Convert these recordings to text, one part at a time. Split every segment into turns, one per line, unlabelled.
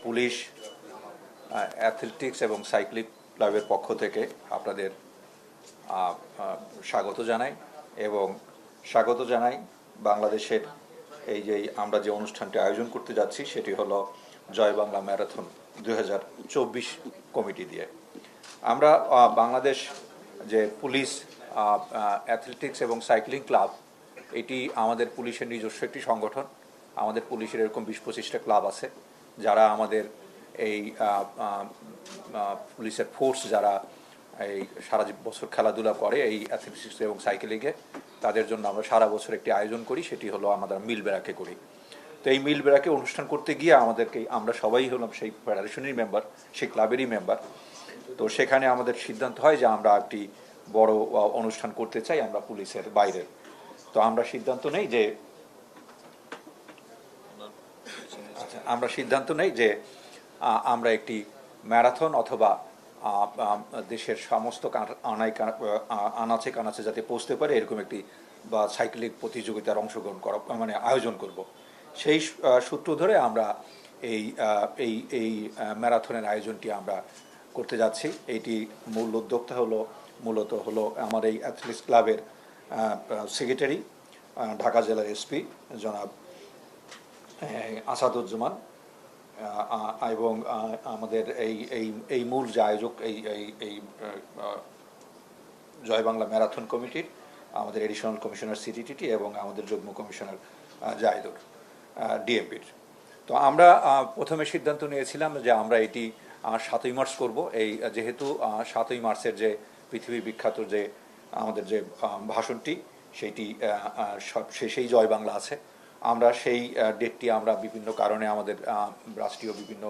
Police, athletics এবং cycling ক্লাবের পক্ষ থেকে আপনাদের স্বাগত জানাই এবং স্বাগত জানাই বাংলাদেশের এই যে আমরা যে অনুষ্ঠানটি আয়োজন করতে যাচ্ছি সেটি হলো জয় বাংলা ম্যারাথন 2024 কমিটি দিয়ে। আমরা বাংলাদেশ যে পুলিশ, অ্যাথলেটিক্স এবং সাইক্লিং ক্লাব, এটি আমাদের পুলিশের নিজস্ব একটি সংগঠন। আমাদের পুলিশের এরকম 20-25টা ক্লাব আছে যারা আমাদের এই পুলিশের ফোর্স যারা এই সারা বছর খেলাধুলা করে এই অ্যাথলেটিক্স এবং সাইকেলিংয়ে, তাদের জন্য আমরা সারা বছর একটি আয়োজন করি, সেটি হলো আমরা মিল ব্যারাকে করি। তো এই মিল ব্যারাকে অনুষ্ঠান করতে গিয়ে আমরা সবাই হলাম সেই ফেডারেশনেরই মেম্বার, সেই ক্লাবেরই মেম্বার। তো সেখানে আমাদের সিদ্ধান্ত হয় যে আমরা একটি বড় অনুষ্ঠান করতে চাই আমরা পুলিশের বাইরের। তো আমরা সিদ্ধান্ত নেই যে আমরা একটি ম্যারাথন অথবা দেশের সমস্ত আনাচে কানাচে যাতে পৌঁছতে পারে এরকম একটি বা সাইক্লিং প্রতিযোগিতার অংশগ্রহণ করা আয়োজন করব। সেই সূত্র ধরে আমরা এই ম্যারাথনের আয়োজনটি আমরা করতে যাচ্ছি। এইটি মূল উদ্যোক্তা মূলত হলো আমার এই অ্যাথলেটিক্স ক্লাবের সেক্রেটারি, ঢাকা জেলার এসপি জনাব আসাদুজ্জামান, এবং আমাদের এই মূল যে আয়োজক এই জয় বাংলা ম্যারাথন কমিটির আমাদের এডিশনাল কমিশনার সিটিটিটি এবং আমাদের যুগ্ম কমিশনার জাহিদুর ডিএমপির। তো আমরা প্রথমে সিদ্ধান্ত নিয়েছিলাম যে আমরা এটি 7ই মার্চ করব। যেহেতু 7ই মার্চের যে পৃথিবী বিখ্যাত যে আমাদের যে ভাষণটি, সেইটি সেই জয় বাংলা আছে। আমরা সেই ডেটটি আমরা বিভিন্ন কারণে আমাদের রাষ্ট্রীয় বিভিন্ন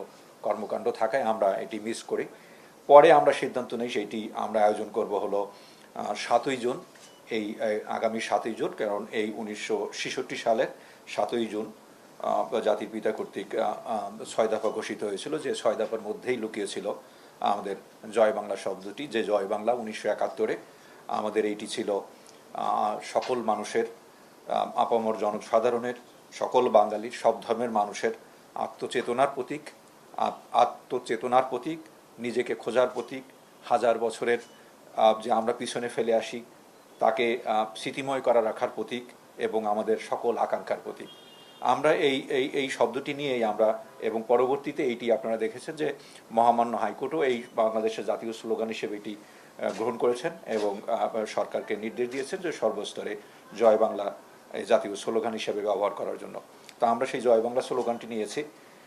কর্মকাণ্ড থাকায় আমরা এটি মিস করি। পরে আমরা সিদ্ধান্ত নেই সেইটি আমরা আয়োজন করব হলো 7ই জুন, এই আগামী 7ই জুন। কারণ এই 1966 সালের 7ই জুন জাতির পিতা কর্তৃক 6 দফা ঘোষিত হয়েছিল, যে 6 দফার মধ্যেই লুকিয়েছিল আমাদের জয় বাংলা শব্দটি। যে জয় বাংলা 1971-এ আমাদের এইটি ছিল সকল মানুষের, আপামর জনসাধারণের, সকল বাঙালির, সব ধর্মের মানুষের আত্মচেতনার প্রতীক, নিজেকে খোঁজার প্রতীক, হাজার বছরের যে আমরা পিছনে ফেলে আসি তাকে স্মৃতিময় করা রাখার প্রতীক এবং আমাদের সকল আকাঙ্ক্ষার প্রতীক। আমরা এই শব্দটি নিয়েই আমরা, এবং পরবর্তীতে এইটি আপনারা দেখেছেন যে মহামান্য হাইকোর্টও এই বাংলাদেশের জাতীয় স্লোগান হিসেবে এটি গ্রহণ করেছেন এবং সরকারকে নির্দেশ দিয়েছেন যে সর্বস্তরে জয় বাংলা এই জাতীয় স্লোগান হিসেবে ব্যবহার করার জন্য। তা আমরা সেই জয় বাংলা স্লোগানটি নিয়েছি।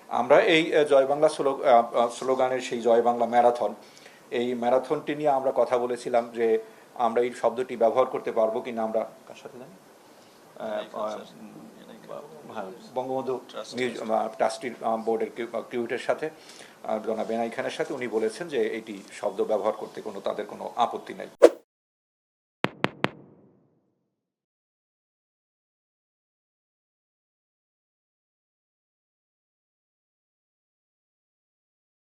আমরা এই জয় বাংলা স্লোগানের সেই জয় বাংলা ম্যারাথন, এই ম্যারাথনটি নিয়ে আমরা কথা বলেছিলাম যে আমরা এই শব্দটি ব্যবহার করতে পারবো কিনা। আমরা কার সাথে জানি বঙ্গবন্ধু ট্রাস্টি বোর্ডের কিউটের সাথে, জনাব বেনাই খানের সাথে, উনি বলেছেন যে এইটি শব্দ ব্যবহার করতে তাদের কোনো আপত্তি নেই।